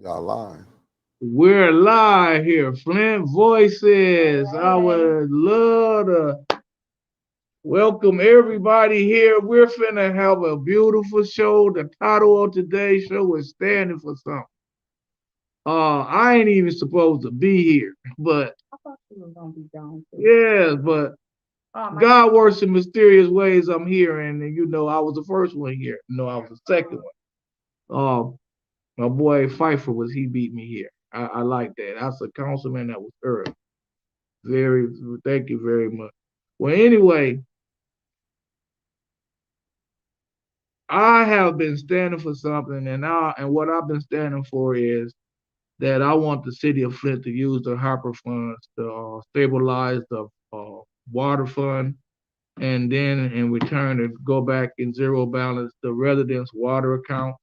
Y'all lying. We're live here, Flint Voices. I would love to welcome everybody here. We're finna have a beautiful show. The title of today's show is Standing for Something. I ain't even supposed to be here, but I thought you was gonna be gone too. yeah, but God works in mysterious ways. I'm here, and I was the first one here. I was the second one. My boy Pfeiffer he beat me here. I like that. That's a councilman that was early. Very, thank you very much. Well, anyway, I have been standing for something, and what I've been standing for is that I want the city of Flint to use the Harper funds to stabilize the water fund, and then in return to go back in zero balance the residents' water account.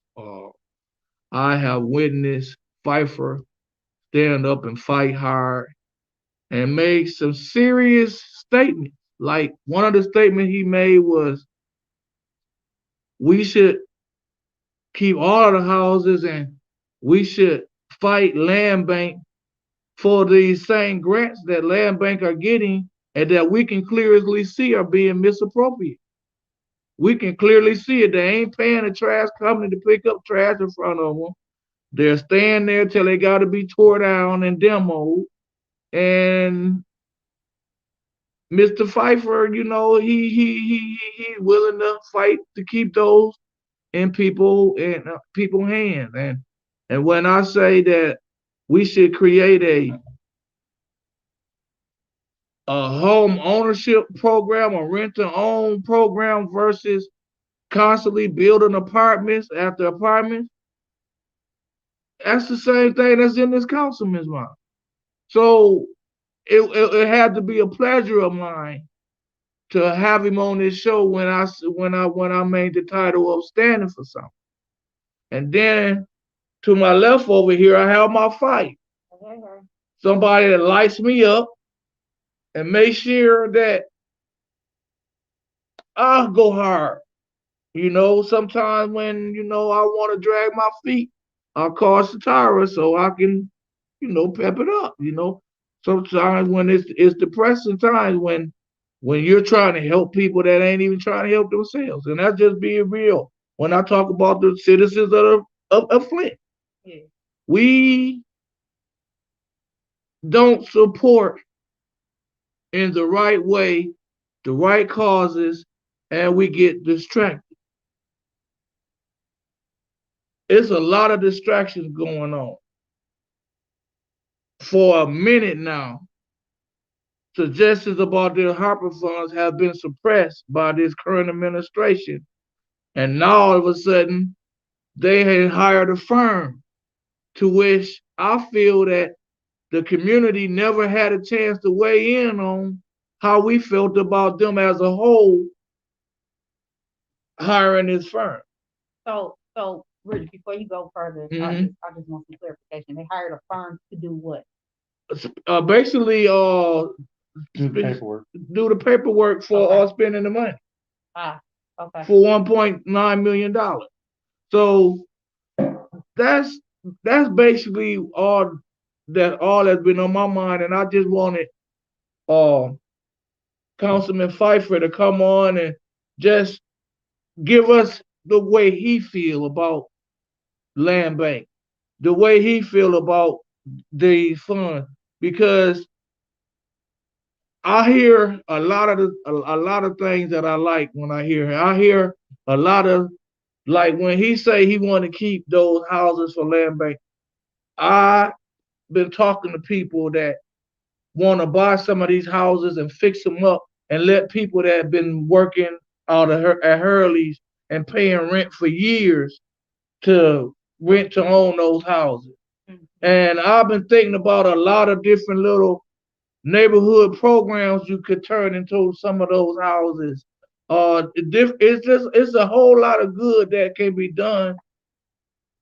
I have witnessed Pfeiffer stand up and fight hard and make some serious statements. Like one of the statements he made was, we should keep all of the houses and we should fight land bank for these same grants that land bank are getting and that we can clearly see are being misappropriated. We can clearly see it. They ain't paying the trash company to pick up trash in front of them. They're staying there till they got to be tore down and demoed. And Mr. Pfeiffer, he's willing to fight to keep those in people hands. And when I say that we should create a home ownership program, a rent to own program versus constantly building apartments after apartments, that's the same thing that's in this councilman's mind. So it had to be a pleasure of mine to have him on this show when I made the title of Standing for Something. And then to my left over here, I have my fight. Somebody that lights me up and make sure that I'll go hard. Sometimes when, I want to drag my feet, I'll call Satara so I can, pep it up. Sometimes when it's depressing times when you're trying to help people that ain't even trying to help themselves. And that's just being real. When I talk about the citizens of Flint, yeah, we don't support in the right way, the right causes, and we get distracted. It's a lot of distractions going on. For a minute now, suggestions about the Harper funds have been suppressed by this current administration. And now all of a sudden, they had hired a firm to which I feel that the community never had a chance to weigh in on how we felt about them as a whole hiring this firm. So, Richard, before you go further, I just want some clarification. They hired a firm to do what? Basically, Do the paperwork. do the paperwork for spending the money. Okay. For $1.9 million. So that's basically all that's been on my mind, and I just wanted uh Councilman Pfeiffer to come on and just give us the way he feel about land bank, the way he feel about the fund, because I hear a lot of things that I like when I hear him. I hear a lot of, like, when he say he want to keep those houses for land bank. I been talking to people that want to buy some of these houses and fix them up and let people that have been working out of at Hurley's and paying rent for years to rent to own those houses. And I've been thinking about a lot of different little neighborhood programs you could turn into some of those houses. It's a whole lot of good that can be done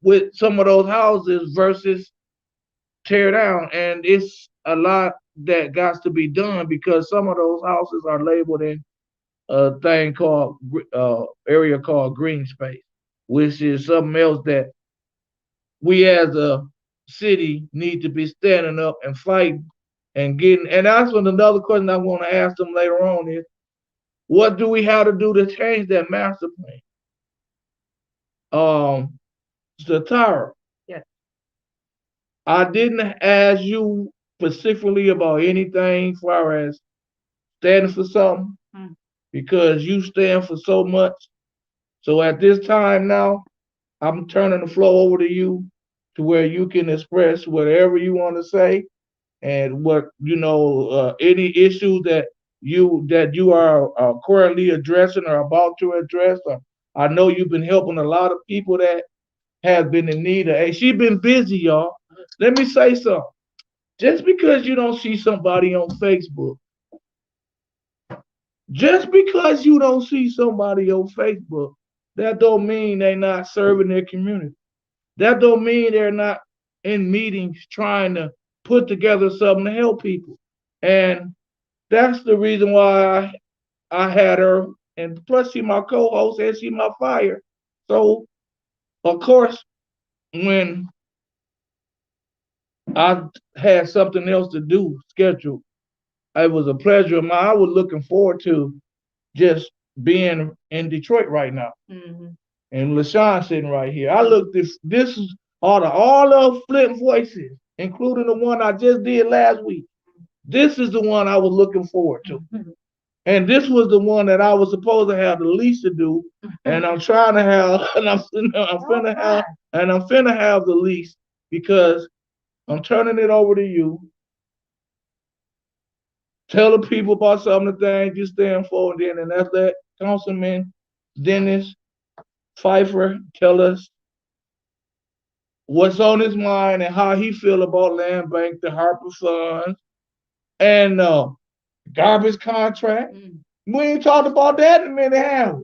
with some of those houses versus tear down, and it's a lot that got to be done because some of those houses are labeled in a thing called area called green space, which is something else that we as a city need to be standing up and fighting and getting. And that's what another question I want to ask them later on is, what do we have to do to change that master plan? Satara, Yes. I didn't ask you specifically about anything as far as standing for something because you stand for so much. So at this time now, I'm turning the floor over to you to where you can express whatever you want to say and what any issue that you are currently addressing or about to address. I know you've been helping a lot of people that have been in need of. Hey, she been busy, y'all. Let me say something. Just because you don't see somebody on Facebook, just because you don't see somebody on Facebook, that don't mean they're not serving their community. That don't mean they're not in meetings trying to put together something to help people. And that's the reason why I had her. And plus, she my co-host and she my fire. So, of course, when I had something else to do scheduled, it was a pleasure of mine. I was looking forward to just being in Detroit right now. Mm-hmm. And Lashawn sitting right here. I looked this is all of Flint voices, including the one I just did last week. This is the one I was looking forward to. Mm-hmm. And this was the one that I was supposed to have the least to do. And I'm trying to have and I'm finna have the least because I'm turning it over to you. Tell the people about some of the things you stand for, and that's that Councilman Dennis Pfeiffer tell us what's on his mind and how he feel about land bank, the Harper funds, and garbage contract. We ain't talked about that in a minute, have we?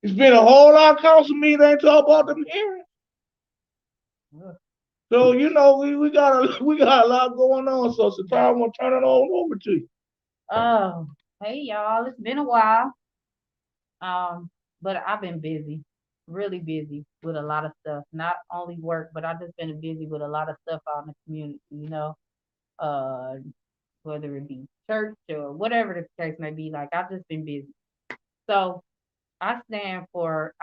It's been a whole lot of council meetings ain't talk about them hearings. So we got a lot going on. So Satara, I'm gonna turn it on over to you. Oh, hey y'all, it's been a while. But I've been busy, really busy with a lot of stuff. Not only work, but I've just been busy with a lot of stuff out in the community, uh, whether it be church or whatever the case may be. Like I've just been busy. So I stand for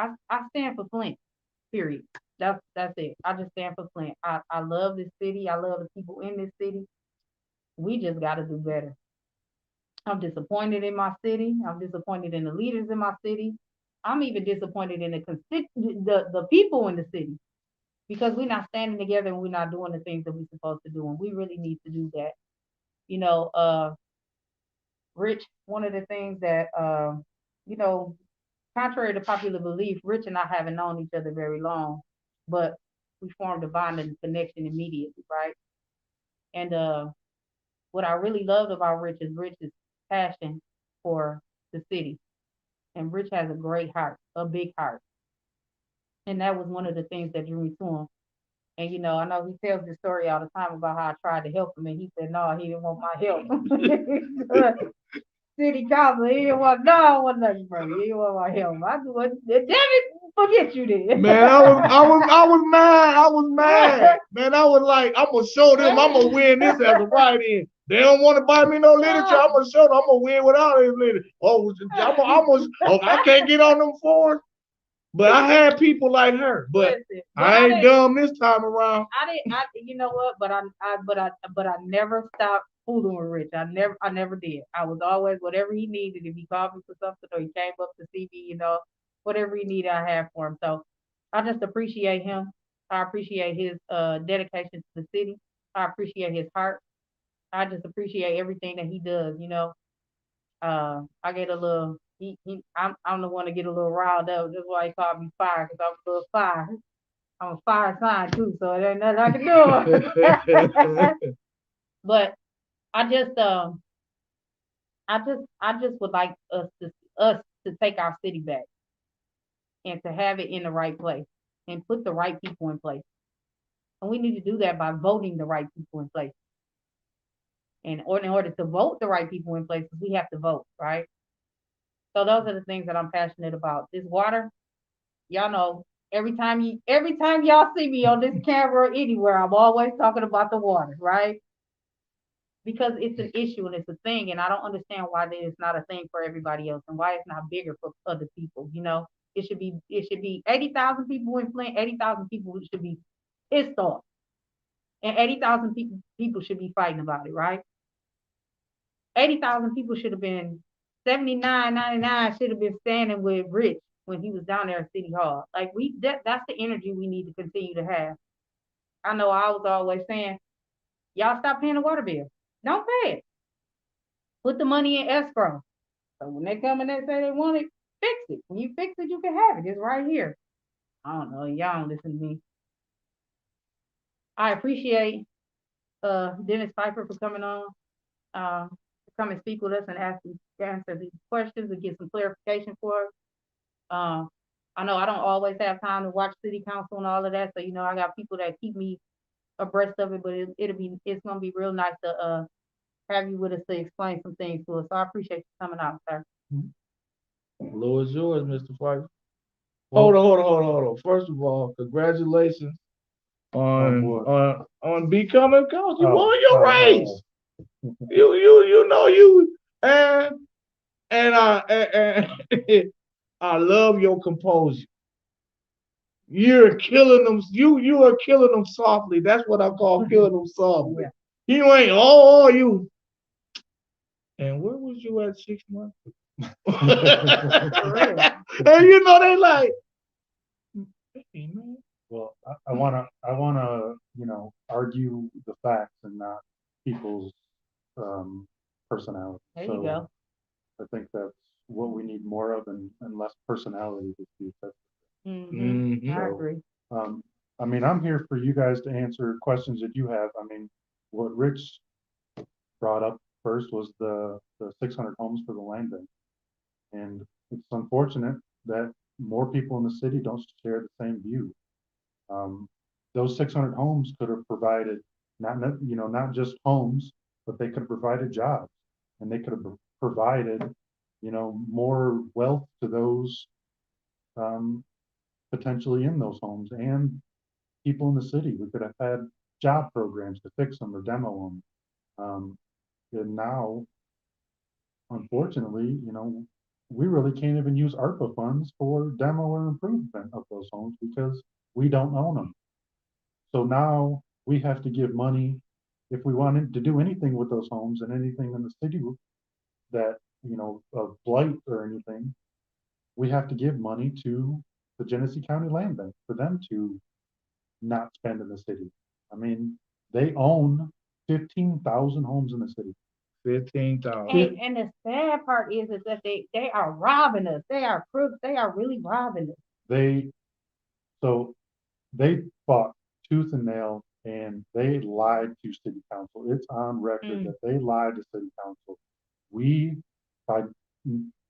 Flint, period. That's it. I just stand for Flint. I love this city. I love the people in this city. We just gotta do better. I'm disappointed in my city. I'm disappointed in the leaders in my city. I'm even disappointed in the people in the city because we're not standing together and we're not doing the things that we're supposed to do. And we really need to do that. You know, Rich, one of the things that, you know, contrary to popular belief, Rich and I haven't known each other very long, but we formed a bond and connection immediately, right? And what I really loved about Rich's passion for the city. And Rich has a great heart, a big heart. And that was one of the things that drew me to him. And I know he tells this story all the time about how I tried to help him, and he said no, he didn't want my help. City council, he didn't want I want nothing from you. He didn't want my help. I do what damn it, forget you then. Man, I was mad. I was mad. Man, I was like, I'm gonna show them. I'm gonna win this as a write-in. They don't want to buy me no literature. I'm gonna show them. I'm gonna win without any literature. I can't get on them forums. But I had people like her. But I ain't dumb this time around. You know what? But I never stopped fooling with Rich. I never did. I was always whatever he needed. If he called me for something or he came up to see me, whatever he needed, I had for him. So I just appreciate him. I appreciate his dedication to the city. I appreciate his heart. I just appreciate everything that he does. I get a little. I'm the one to get a little riled up. That's why he called me fire because I'm a little fire. I'm a fire sign too, so there ain't nothing I can do. But I just would like us to take our city back and to have it in the right place and put the right people in place. And we need to do that by voting the right people in place. And in order to vote the right people in place, we have to vote, right? So those are the things that I'm passionate about. This water, y'all know, every time y'all see me on this camera or anywhere, I'm always talking about the water, right? Because it's an issue and it's a thing, and I don't understand why it's not a thing for everybody else and why it's not bigger for other people. It should be 80,000 people in Flint, 80,000 people should be pissed off, and 80,000 people should be fighting about it, right? 80,000 people should have been 79.99 should have been standing with Rich when he was down there at City Hall. Like that's the energy we need to continue to have. I know I was always saying, y'all stop paying the water bill. Don't pay it. Put the money in escrow. So when they come and they say they want it, fix it. When you fix it, you can have it. It's right here. I don't know. Y'all don't listen to me. I appreciate Dennis Pfeiffer for coming on, to come and speak with us and answer these questions and get some clarification for us. I know I don't always have time to watch city council and all of that, so I got people that keep me abreast of it, but it's gonna be real nice to have you with us to explain some things to us. So I appreciate you coming out, sir. The floor is yours, Mr. Pfeiffer. Hold on. First of all, congratulations on becoming council. You won your race. And I love your composure. You're killing them. You are killing them softly. That's what I call killing them softly. Yeah. You ain't you. And where was you at 6 months? And they like, hey, man. Well, I wanna, argue the facts and not people's personality. There you go. I think that's what we need more of and less personality disputes. I agree. I'm here for you guys to answer questions that you have. What Rich brought up first was the 600 homes for the land bank. And it's unfortunate that more people in the city don't share the same view. Those 600 homes could have provided not just homes, but they could have provided jobs, and they could have provided, more wealth to those potentially in those homes and people in the city. We could have had job programs to fix them or demo them. And now, unfortunately, we really can't even use ARPA funds for demo or improvement of those homes because we don't own them. So now we have to give money if we wanted to do anything with those homes and anything in the city that, of blight or anything, we have to give money to the Genesee County Land Bank for them to not spend in the city. They own 15,000 homes in the city. 15,000. And the sad part is that they are robbing us. They are crooks. They are really robbing us. They fought tooth and nail and they lied to city council. It's on record that they lied to city council. By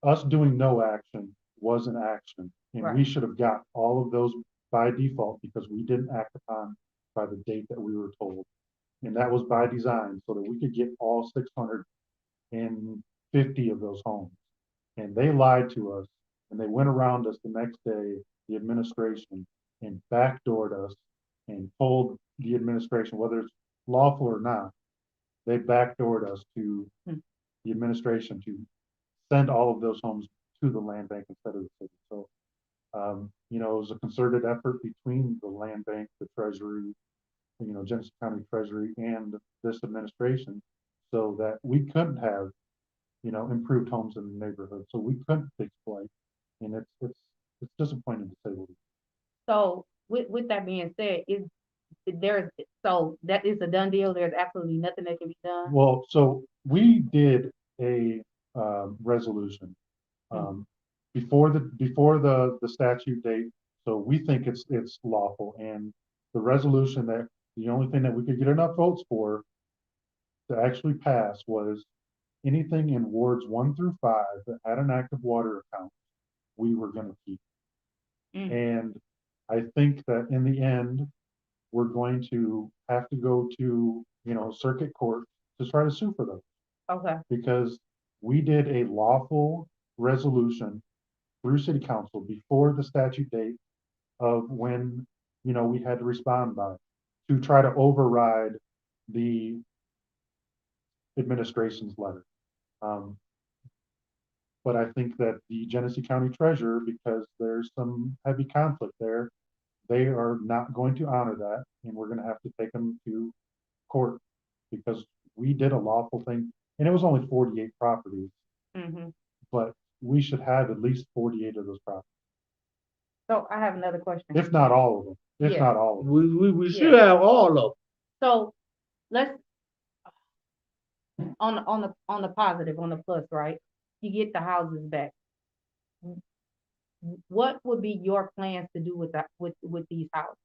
us doing no action was an action, and we should have got all of those by default because we didn't act upon by the date that we were told. And that was by design so that we could get all 650 of those homes. And they lied to us, and they went around us the next day, the administration, and backdoored us and told the administration, whether it's lawful or not, they backdoored us to the administration to send all of those homes to the land bank instead of the city. So, it was a concerted effort between the land bank, the treasury, Genesee County Treasury, and this administration, so that we couldn't have, improved homes in the neighborhood. So we couldn't fix blight, and it's disappointing to say the least. So with that being said, that is a done deal. There's absolutely nothing that can be done. Well, so we did a resolution before the statute date. So we think it's lawful, and the resolution that the only thing that we could get enough votes for to actually pass was anything in wards 1 through 5 that had an active water account, we were going to keep. And I think that in the end, we're going to have to go to, circuit court to try to sue for those. Okay. Because we did a lawful resolution through city council before the statute date of when, we had to respond by, to try to override the administration's letter. Um, but I think that the Genesee County Treasurer, because there's some heavy conflict there, they are not going to honor that, and we're going to have to take them to court because we did a lawful thing, and it was only 48 properties, Mhm. but we should have at least 48 of those properties, So I have another question. if not all of them, if Yeah. not all of them. We should have all of So let's on the positive, on the plus, right? You get the houses back. What would be your plans to do with that with these houses?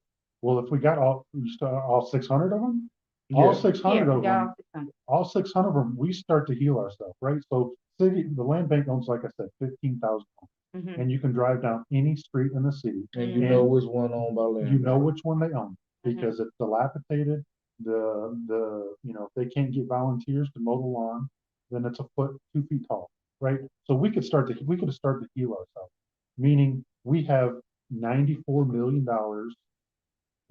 Well, if we got all 600 of them, them. all Yeah. 600 we of got them, all 600. all 600 of them, we start to heal ourselves, right? So the land bank owns, like I said, 15,000 homes, Mhm. and you can drive down any street in the city, And you Mhm. know which one owned by land. you know which one they own Mhm. because it's dilapidated. If they can't get volunteers to mow the lawn, then it's a foot, 2 feet tall, right? So we could start to heal ourselves, meaning we have $94 million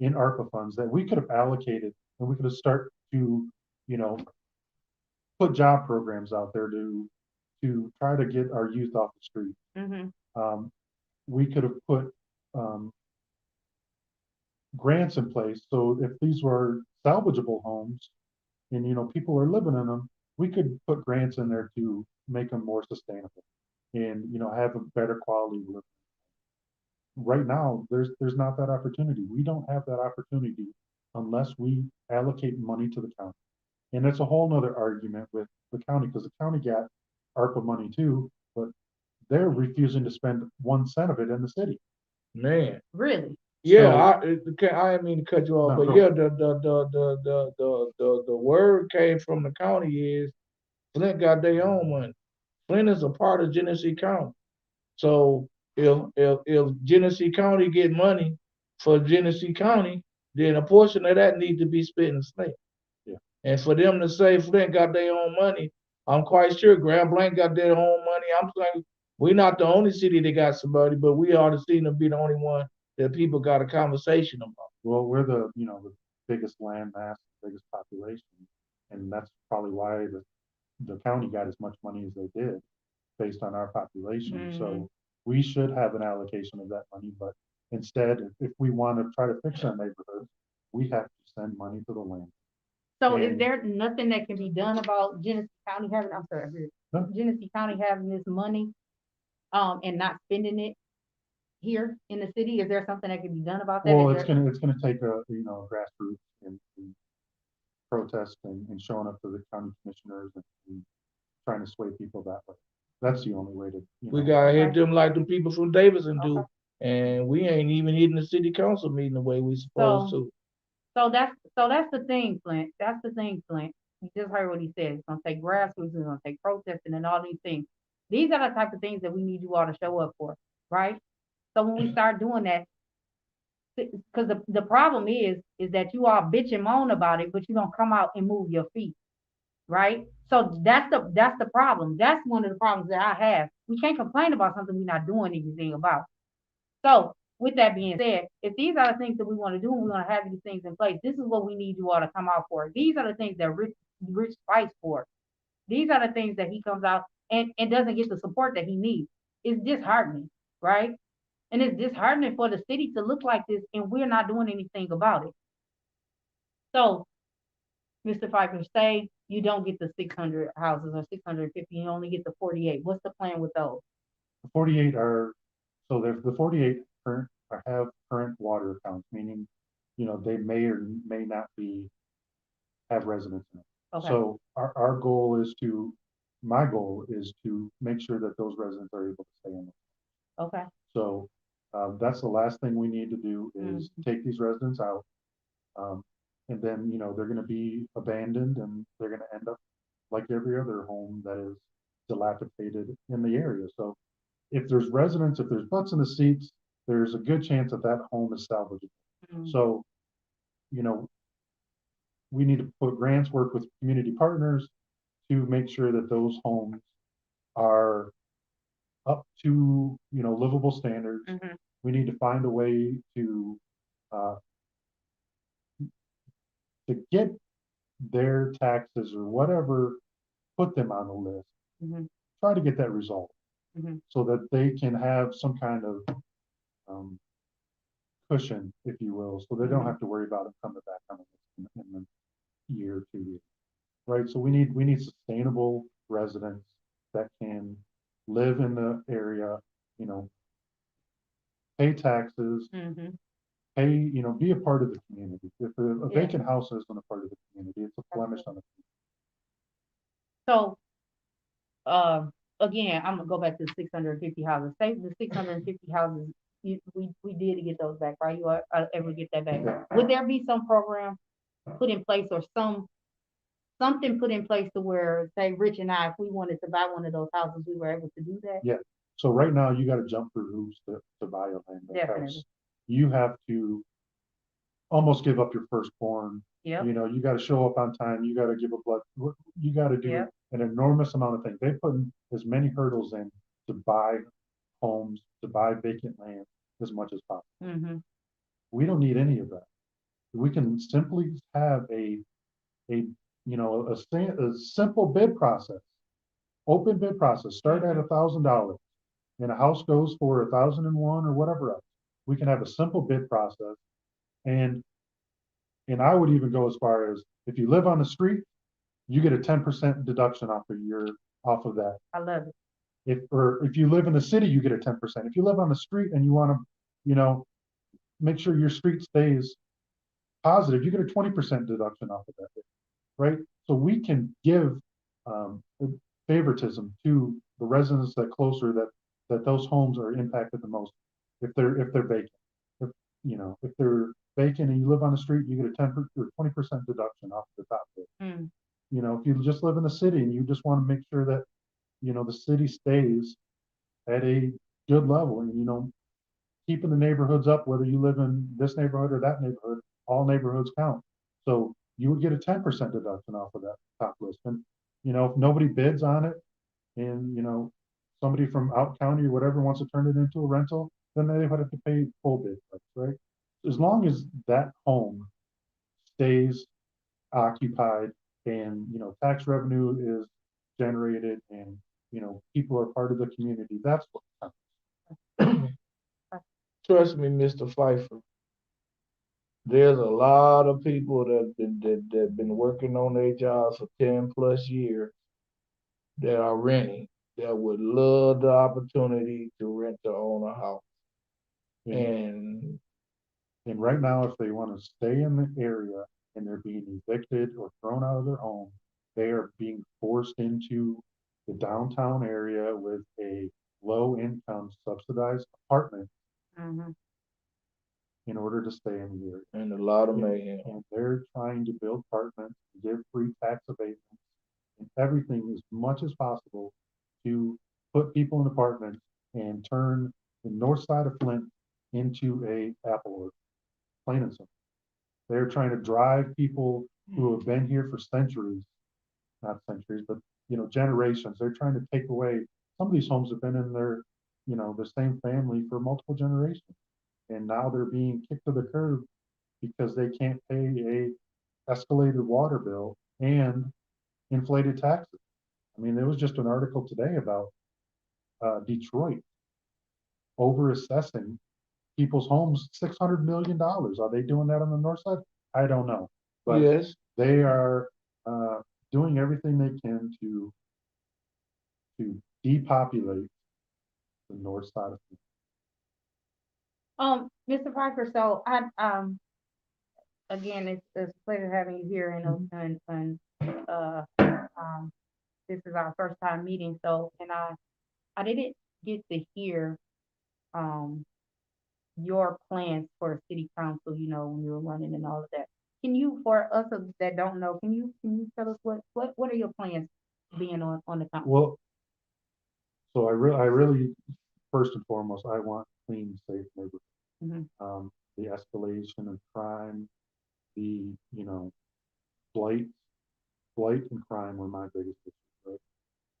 in ARPA funds that we could have allocated, and we could have started to, you know, put job programs out there to try to get our youth off the street. Mhm. Um, we could have put grants in place. So if these were salvageable homes and, people are living in them, we could put grants in there to make them more sustainable and, have a better quality of living. Right now, there's not that opportunity. We don't have that opportunity unless we allocate money to the county. And it's a whole nother argument with the county because the county got ARPA money too, but they're refusing to spend 1 cent of it in the city. Man. Really? Yeah, I didn't mean to cut you off, No, but yeah, the word came from the county is Flint got their own money. Flint is a part of Genesee County. So if Genesee County get money for Genesee County, then a portion of that needs to be spent in Flint. Yeah. And for them to say Flint got their own money, I'm quite sure Grand Blanc got their own money. I'm saying we're not the only city that got somebody, but we ought to seem to be the only one that people got a conversation about. Well, we're the biggest land mass, biggest population, and that's probably why the county got as much money as they did based on our population. Mhm. So we should have an allocation of that money, but instead, if we want to try to fix our neighborhoods, we have to send money to the land. So is And- there nothing that can be done about Genesee County having, I'm sorry, No. Genesee County having this money, and not spending it here in the city? Is there something that can be done about that? Well, Is it's there- gonna take a grassroots and protest and showing up to the county commissioners and trying to sway people that way. That's the only way to. We gotta hit Okay. them like the people from Davidson do. Okay. And we ain't even hitting the city council meeting the way we supposed to. So that's the thing, Flint. That's the thing, Flint. You just heard what he said. It's gonna take grassroots, it's gonna take protesting and all these things. These are the type of things that we need you all to show up for, right? So when we start doing that, because the problem is that you all bitch and moan about it, but you don't come out and move your feet, right? So that's the problem. That's one of the problems that I have. We can't complain about something we're not doing anything about. So with that being said, if these are the things that we want to do and we want to have these things in place, this is what we need you all to come out for. These are the things that Rich fights for. These are the things that he comes out and doesn't get the support that he needs. It's disheartening, right? And it's disheartening for the city to look like this and we're not doing anything about it. So, Mr. Pfeiffer, say you don't get the 600 houses or 650, you only get the 48. What's the plan with those? The 48 there's the 48 have current water accounts, meaning, they may or may not have residents in it. Okay. So my goal is to make sure that those residents are able to stay in it. Okay. So that's the last thing we need to do is take these residents out. And then, they're going to be abandoned and they're going to end up like every other home that is dilapidated in the area. So if there's residents, if there's butts in the seats, there's a good chance that that home is salvageable. So, we need to put grants, work with community partners to make sure that those homes are up to, livable standards we need to find a way uh, to get their taxes or whatever, put them on the list. Mhm. Try to get that resolved Mhm. so that they can have some kind of um, cushion, if you will, so they don't Mhm. have to worry about it coming back on the list in a year or 2 years. Right? So we need sustainable residents that can live in the area, you know, pay taxes, Mhm. pay, be a part of the community. If a Yeah. vacant house isn't a part of the community, it's a blemish on the So, uh, again, I'm gonna go back to the 650 houses. Say the 650 houses, we did get those back, right? You ever get that back? community. Would there be some program put in place or something put in place to where, say, Rich and I, if we wanted to buy one of those houses, we were able to do that? Yeah. So right now you got to jump through hoops to buy a land bank Definitely. house. You have to almost give up your firstborn. Yep. You got to show up on time. You got to give a blood. You got to do Yep. an enormous amount of things. They put as many hurdles in to buy homes, to buy vacant land as much as possible. Mm-hmm. We don't need any of that. We can simply have a a simple bid process, open bid process. Start at $1,000, and a house goes for 1,001 or whatever else. We can have a simple bid process, and I would even go as far as if you live on the street, you get a 10% deduction off of that. I love it. If you live in the city, you get a 10%. If you live on the street and you want to, make sure your street stays positive, you get a 20% deduction off of that, right? So we can give favoritism to the residents that closer that those homes are impacted the most if they're vacant. If they're vacant and you live on the street, you get a 10 or 20% deduction off the top of it. Mm. If you just live in the city and you just want to make sure that the city stays at a good level, and keeping the neighborhoods up, whether you live in this neighborhood or that neighborhood, all neighborhoods count. So you would get a 10% deduction off of that top list. And if nobody bids on it, and somebody from out county or whatever wants to turn it into a rental, then they would have to pay full bid price, right? As long as that home stays occupied, and tax revenue is generated, and people are part of the community, that's what counts. Trust me, Mr. Pfeiffer. There's a lot of people that been working on their jobs for 10+ years that are renting that would love the opportunity to rent to own a house. And And right now, if they want to stay in the area and they're being evicted or thrown out of their home, they are being forced into the downtown area with a low income subsidized apartment Mm-hmm. in order to stay in the area. and a lot of mayhem. And they're trying to build apartments, give free tax abatements, and everything as much as possible to put people in apartments and turn the north side of Flint into a apple orchard, plain and simple. They're trying to drive people who have been here for centuries, not centuries, but generations. They're trying to take away. Some of these homes have been in the same family for multiple generations, and now they're being kicked to the curb because they can't pay a escalated water bill and inflated taxes. I mean, there was just an article today about Detroit over assessing people's homes $600 million. Are they doing that on the north side? I don't know, but Yes. they are doing everything they can to depopulate the north side of Mr. Pfeiffer, so again, it's a pleasure having you here, and this is our first time meeting, so, and I didn't get to hear your plans for city council, when you were running and all of that. Can you, for us that don't know, can you tell us what are your plans being on the council? Well, so I really, first and foremost, I want clean, safe neighborhoods. Mm-hmm. The escalation of crime, the blight, and crime were my biggest issues.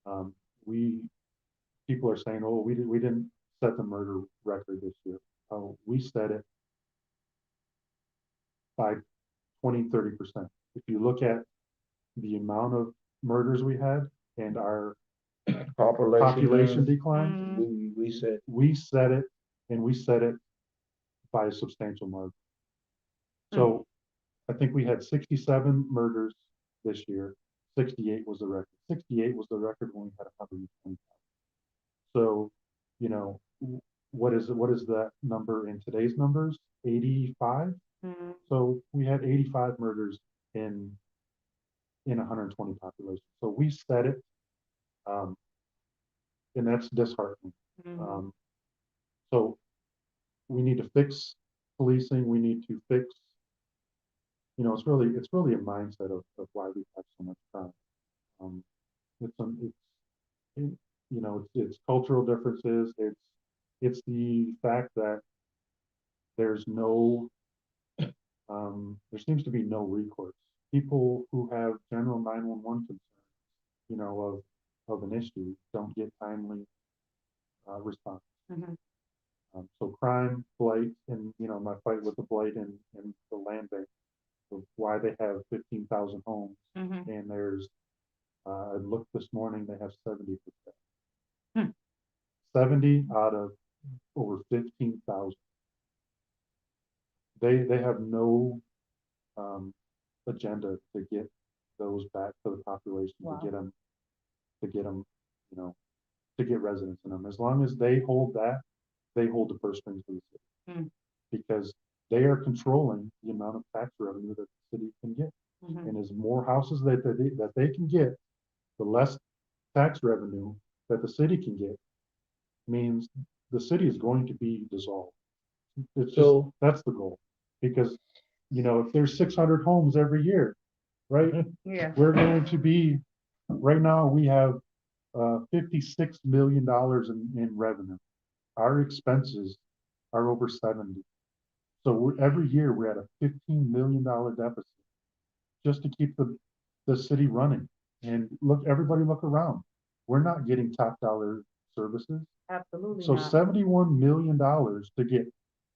Right? We People are saying, "Oh, we didn't set the murder record this year." we set it by 20-30%. If you look at the amount of murders we had and our population decline, We said, we set it, and we set it by a substantial margin. So I think we had 67 murders this year. 68 was the record. 68 was the record when we had 120. So, you know, what is that number in today's numbers? 85. So we had 85 murders in 120 population. So we set it, and that's disheartening. So we need to fix policing. We need to fix, it's really a mindset of why we have so much crime. It's cultural differences. It's the fact that there's no, there seems to be no recourse. People who have general 911 concerns, of an issue don't get timely response. So crime, blight, and my fight with the blight and the land bank of why they have 15,000 homes, and there's I looked this morning, they have 70%. 70 out of over 15,000. They have no agenda to get those back to the population, Wow. to get them, to get residents in them. As long as they hold that, they hold the purse strings for the city, because they are controlling the amount of tax revenue that the city can get. And as more houses that they can get, the less tax revenue that the city can get means the city is going to be dissolved. That's the goal. Because, if there's 600 homes every year, right? Yeah. We're going to be, right now we have $56 million in revenue. Our expenses are over 70. So every year we're at a $15 million deficit just to keep the city running. And everybody look around. We're not getting top dollar services. Absolutely So not. $71 million to get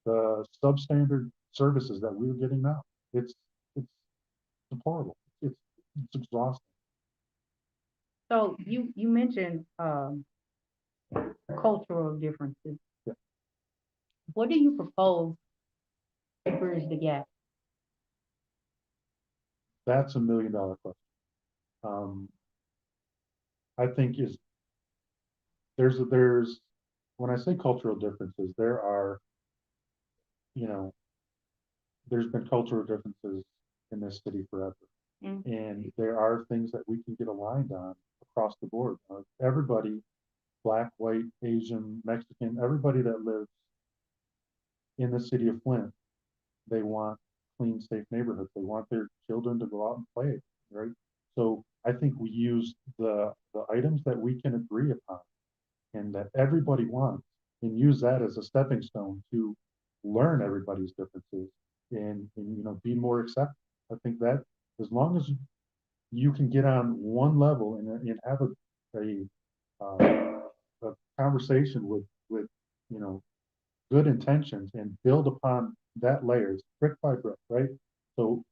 the substandard services that we're getting now. It's deplorable. It's exhausting. So you mentioned cultural differences. Yeah. What do you propose to bridge the gap? That's $1 million question. I think there's when I say cultural differences, there are, there's been cultural differences in this city forever. And there are things that we can get aligned on across the board. Everybody, Black, white, Asian, Mexican, everybody that lives in the city of Flint, they want clean, safe neighborhoods. They want their children to go out and play, right? So I think we use the items that we can agree upon and that everybody wants, and use that as a stepping stone to learn everybody's differences and be more accepting. I think that as long as you can get on one level and have a conversation with good intentions and build upon that layers brick by brick, right? So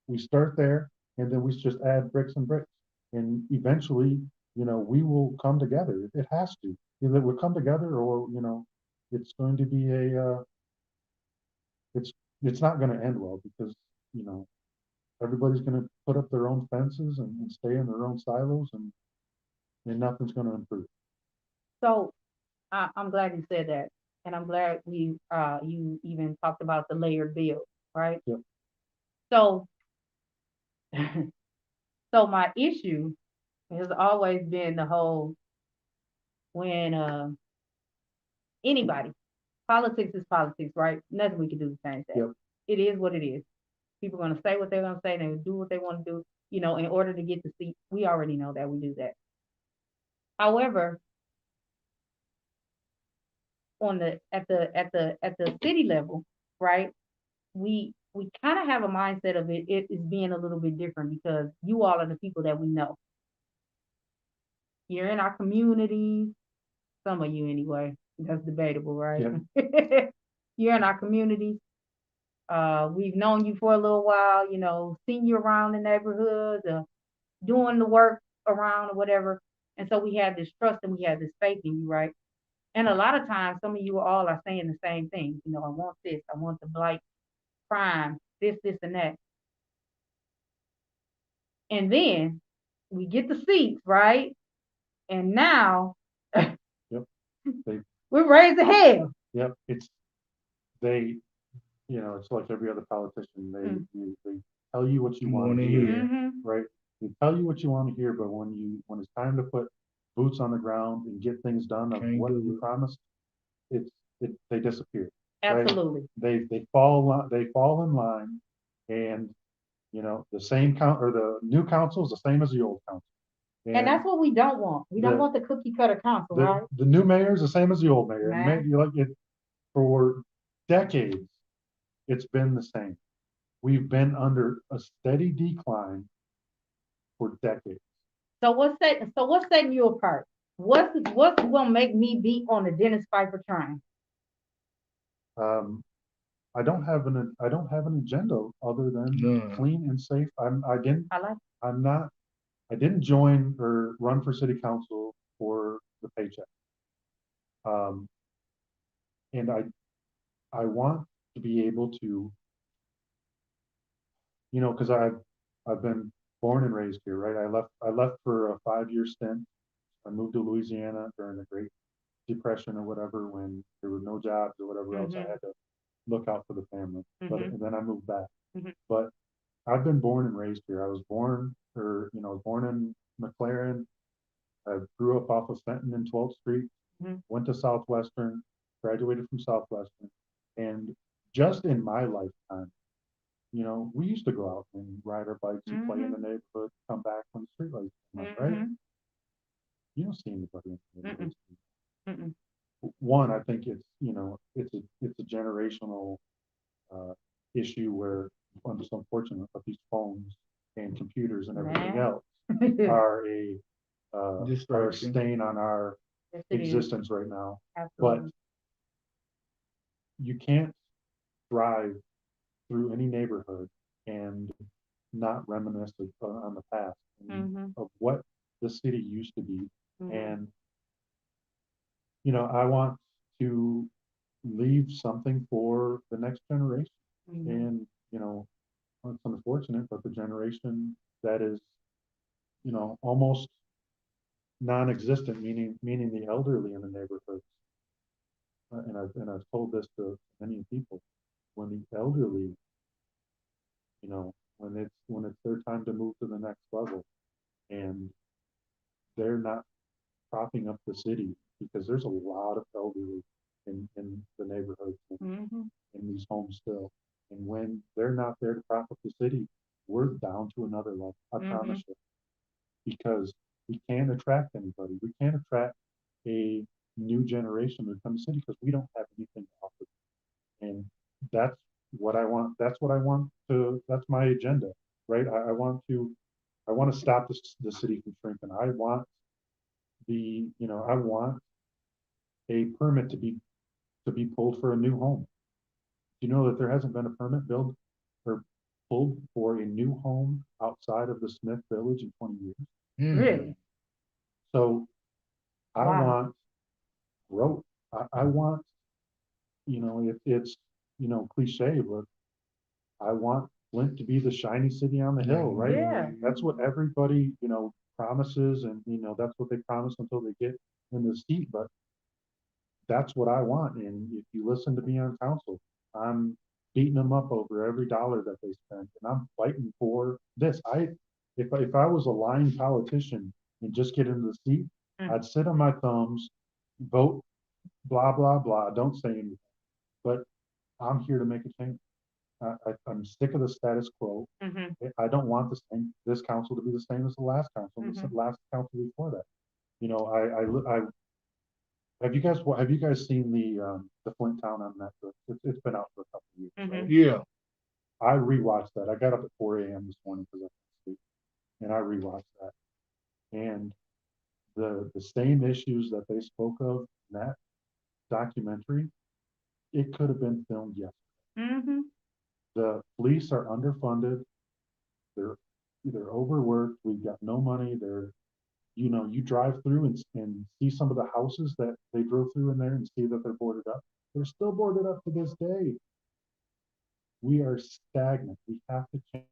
we start there, and then we just add bricks and bricks, and eventually, we will come together. It has to. Either we'll come together, or it's going to be it's not going to end well, because everybody's going to put up their own fences and stay in their own silos, and nothing's going to improve. So I'm glad you said that, and I'm glad you even talked about the layered bill, right? Yep. So so my issue has always been the whole, when anybody, politics is politics, right? Nothing we can do to change that. Yep. It is what it is. People are going to say what they're going to say, and they do what they want to do, in order to get the seat. We already know that we do that. However, at the city level, right? We kind of have a mindset of it is being a little bit different, because you all are the people that we know. You're in our communities, some of you anyway. That's debatable, right? Yeah. You're in our community. We've known you for a little while, seen you around the neighborhood, doing the work around or whatever. And so we have this trust and we have this faith in you, right? And a lot of times, some of you all are saying the same thing. I want this, I want the blight crime, this, and that. And then we get the seats, right? And now Yep. we're raising hell. Yep. They, it's like every other politician. They tell you what you want to hear, right? They tell you what you want to hear, but when it's time to put boots on the ground and get things done of what you promised, they disappear. Absolutely. Right? They fall in line, and the same count or the new council is the same as the old council. And that's what we don't want. We don't want the cookie cutter council, right? The new mayor is the same as the old mayor. And you like it for decades. It's been the same. We've been under a steady decline for decades. So what's setting you apart? What's gonna make me be on the Dennis Pfeiffer train? I don't have an agenda other than clean and safe. I didn't join or run for city council for the paycheck. And I want to be able to, because I've been born and raised here, right? I left for a 5-year stint. I moved to Louisiana during the Great Depression or whatever, when there were no jobs or whatever else. I had to look out for the family. And then I moved back. But I've been born and raised here. I was born in McLaren. I grew up off of Fenton and 12th Street. Went to Southwestern, graduated from Southwestern, and just in my lifetime, we used to go out and ride our bikes and play in the neighborhood, come back when the streetlights come on, right? You don't see anybody in the neighborhood. One, I think it's a generational issue where I'm just unfortunate, but these phones and computers and everything else are a stain on our existence right now. Absolutely. But you can't drive through any neighborhood and not reminisce on the past of what the city used to be. And I want to leave something for the next generation. And it's unfortunate, but the generation that is almost non-existent, meaning the elderly in the neighborhoods. And I've told this to many people, when the elderly, when it's their time to move to the next level, and they're not propping up the city, because there's a lot of elderly in the neighborhoods and in these homes still. And when they're not there to prop up the city, we're down to another level. I promise you, because we can't attract anybody. We can't attract a new generation to come to the city because we don't have anything to offer. And that's what I want. That's my agenda, right? I want to stop the city from shrinking. I want a permit to be pulled for a new home. Do you know that there hasn't been a permit built or pulled for a new home outside of the Smith Village in 20 years? Really? So I want growth. I want, it's cliche, but I want Flint to be the shiny city on the hill, right? Yeah. That's what everybody, promises, and that's what they promise until they get in the seat. But that's what I want. And if you listen to me on council, I'm beating them up over every dollar that they spend, and I'm fighting for this. If I was a lying politician and just get into the seat, I'd sit on my thumbs, vote, blah blah blah, don't say anything. But I'm here to make a change. I'm sick of the status quo. I don't want this council to be the same as the last council, the last council before that. Have you guys seen the Flint Town on Netflix? It's been out for a couple of years. Right? Yeah. I rewatched that. I got up at 4 a.m. this morning because I couldn't sleep, and I rewatched that. And the same issues that they spoke of in that documentary, it could have been filmed yesterday. Mm-hmm. The police are underfunded. They're overworked. We've got no money. You drive through and see some of the houses that they drove through in there and see that they're boarded up. They're still boarded up to this day. We are stagnant. We have to change.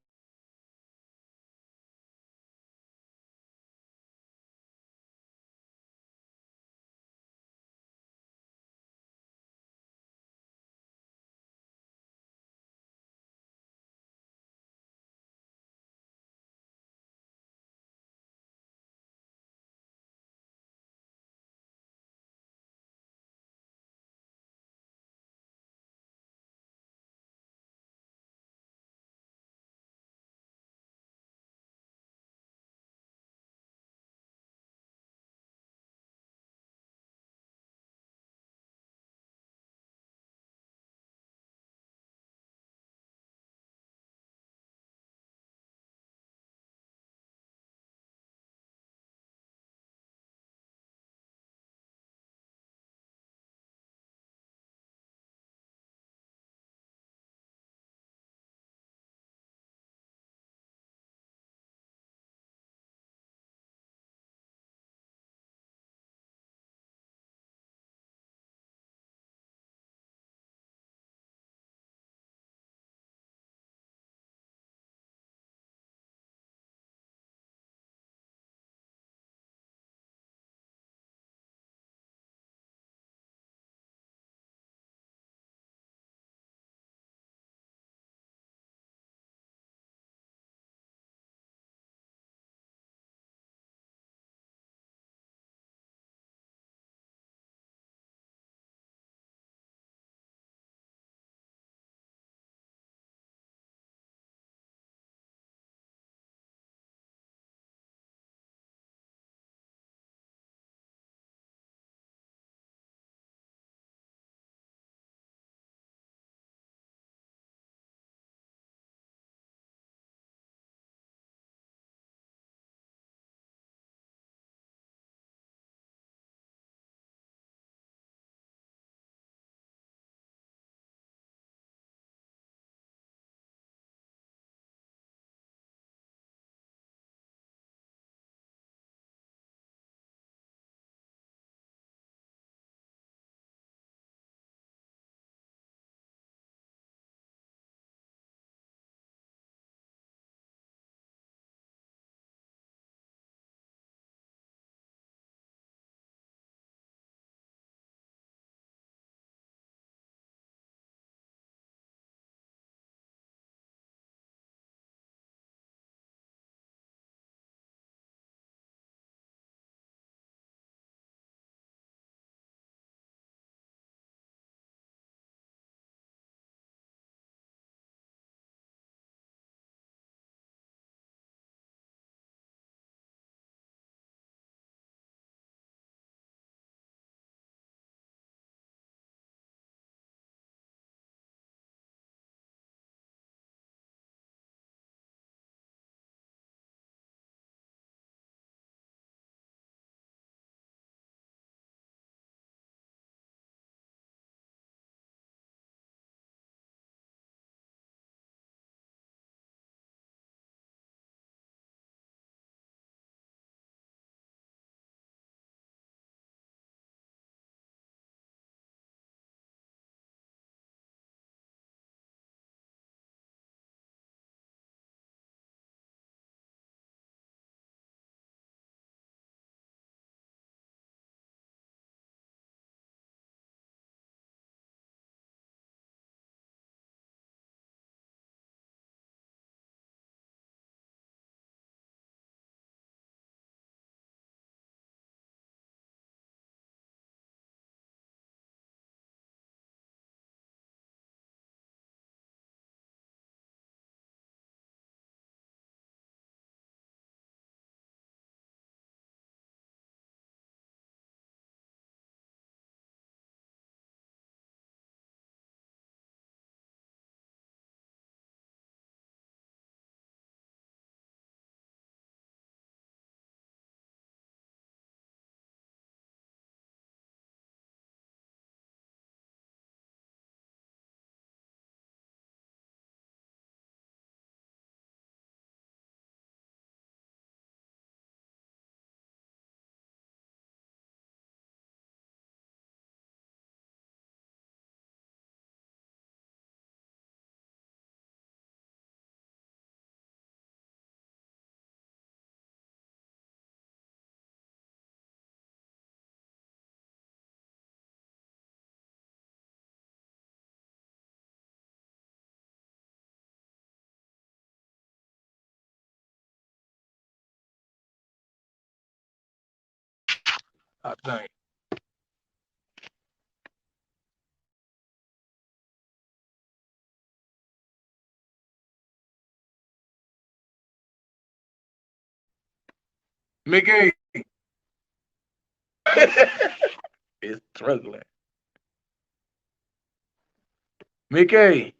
I think. Mickey. It's struggling. Mickey.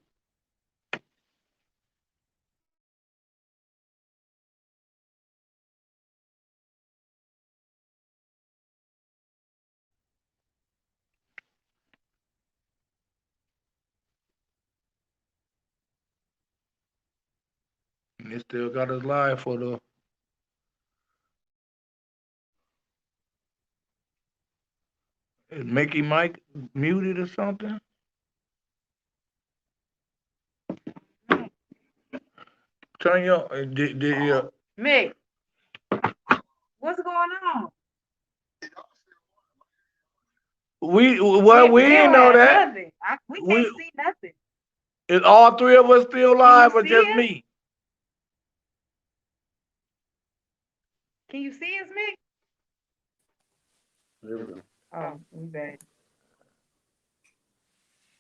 He still got his live for the. Is Mickey Mike muted or something? Turn your. Did your. Mick, what's going on? We We didn't don't know have that. nothing. We We- can't see nothing. Is all three of us still live or see just us? me? Can you see us, Mick? There we go. Oh, we back.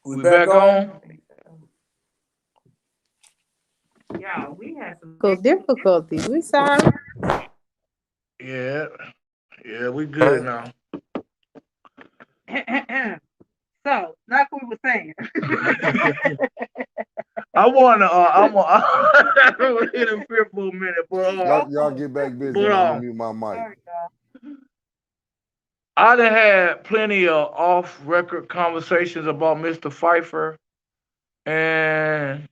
We back on? Yeah, we had some difficulties. We sorry. Yeah. Yeah, we good now. So, like we were saying. I wanna I'm interfere for a minute, but Y'all get back busy. But, I'm gonna mute my mic. Sorry, y'all. I done had plenty of off record conversations about Mr. Pfeiffer, and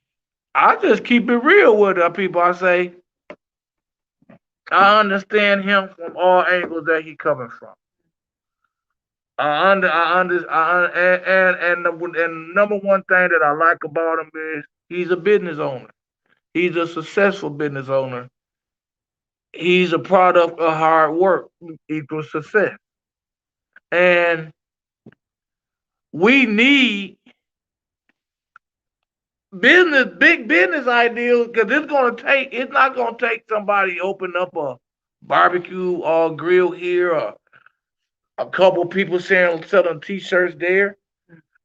I just keep it real with the people. I say I understand him from all angles that he coming from. And the number one thing that I like about him is he's a business owner. He's a successful business owner. He's a product of hard work equals success. And we need big business ideas, because it's not gonna take somebody open up a barbecue or grill here, or a couple people selling t-shirts there.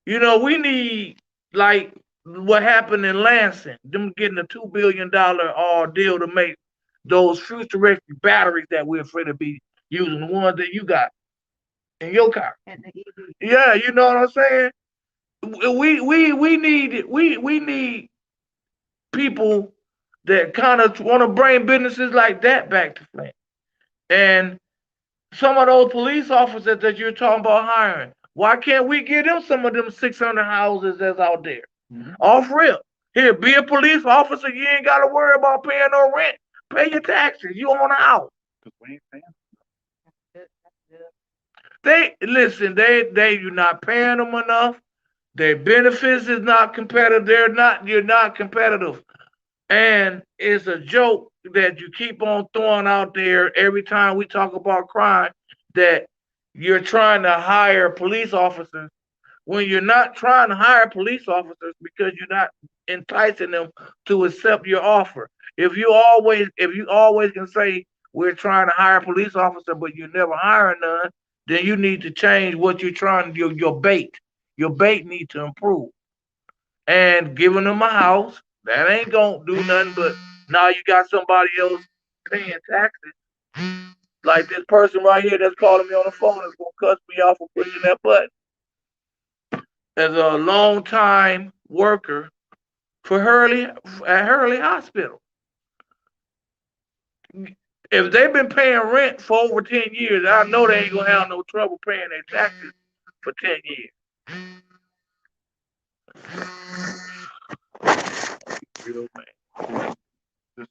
You know, we need, like what happened in Lansing, them getting a $2 billion deal to make those futuristic batteries that we're afraid to be using, the ones that you got in your car. And the EV. Yeah, you know what I'm saying? We need people that kind of want to bring businesses like that back to Flint. And some of those police officers that you're talking about hiring, why can't we give them some of them 600 houses that's out there? Off rip. Here, be a police officer. You ain't got to worry about paying no rent. Pay your taxes. You own a house. Because we ain't paying. You're not paying them enough. Their benefits is not competitive. You're not competitive. And it's a joke that you keep on throwing out there every time we talk about crime, that you're trying to hire police officers when you're not trying to hire police officers, because you're not enticing them to accept your offer. If you always can say we're trying to hire a police officer, but you're never hiring none, then you need to change what you're trying to do. Your bait. Your bait needs to improve. And giving them a house, that ain't gonna do nothing, but now you got somebody else paying taxes. Like this person right here that's calling me on the phone is gonna cuss me off for pushing that button. As a long time worker for Hurley Hospital. If they've been paying rent for over 10 years, I know they ain't gonna have no trouble paying their taxes for 10 years. Real man. Just